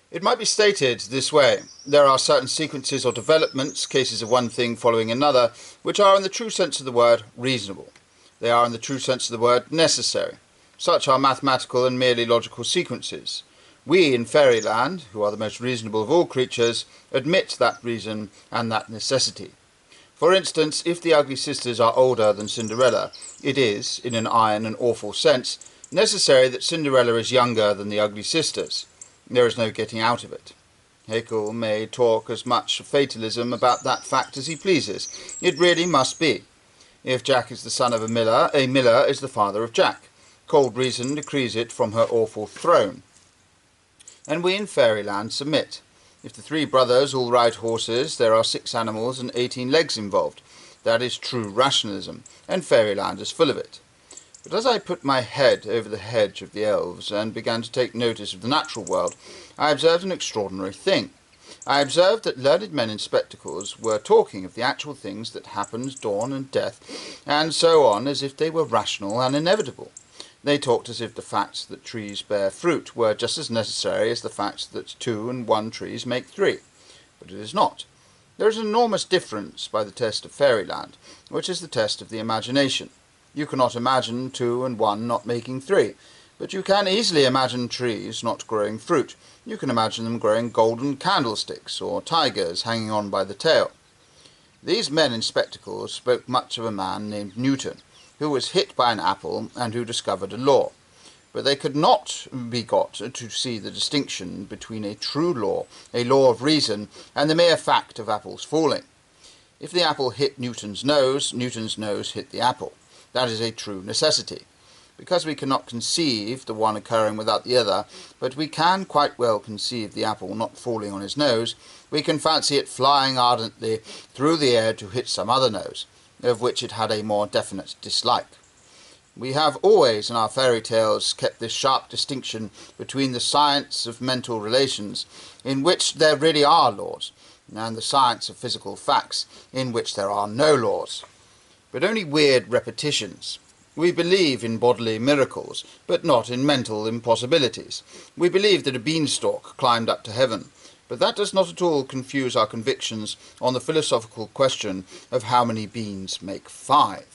It might be stated this way. There are certain sequences or developments, cases of one thing following another, which are in the true sense of the word reasonable. They are in the true sense of the word necessary. Such are mathematical and merely logical sequences. We in Fairyland, who are the most reasonable of all creatures, admit that reason and that necessity. For instance, if the ugly sisters are older than Cinderella, it is, in an iron and awful sense, necessary that Cinderella is younger than the ugly sisters. There is no getting out of it. Haeckel may talk as much fatalism about that fact as he pleases. It really must be. If Jack is the son of a miller is the father of Jack. Cold reason decrees it from her awful throne. And we in Fairyland submit. If the three brothers all ride horses, there are 6 animals and 18 legs involved. That is true rationalism, and Fairyland is full of it. But as I put my head over the hedge of the elves and began to take notice of the natural world, I observed an extraordinary thing. I observed that learned men in spectacles were talking of the actual things that happened, dawn and death, and so on, as if they were rational and inevitable. They talked as if the fact that trees bear fruit were just as necessary as the fact that 2 and 1 trees make 3. But it is not. There is an enormous difference by the test of Fairyland, which is the test of the imagination. You cannot imagine 2 and 1 not making 3, but you can easily imagine trees not growing fruit. You can imagine them growing golden candlesticks, or tigers hanging on by the tail. These men in spectacles spoke much of a man named Newton, who was hit by an apple and who discovered a law. But they could not be got to see the distinction between a true law, a law of reason, and the mere fact of apples falling. If the apple hit Newton's nose hit the apple. That is a true necessity. Because we cannot conceive the one occurring without the other, but we can quite well conceive the apple not falling on his nose, we can fancy it flying ardently through the air to hit some other nose, of which it had a more definite dislike. We have always in our fairy tales kept this sharp distinction between the science of mental relations, in which there really are laws, and the science of physical facts, in which there are no laws, but only weird repetitions. We believe in bodily miracles, but not in mental impossibilities. We believe that a beanstalk climbed up to heaven, but that does not at all confuse our convictions on the philosophical question of how many beans make 5.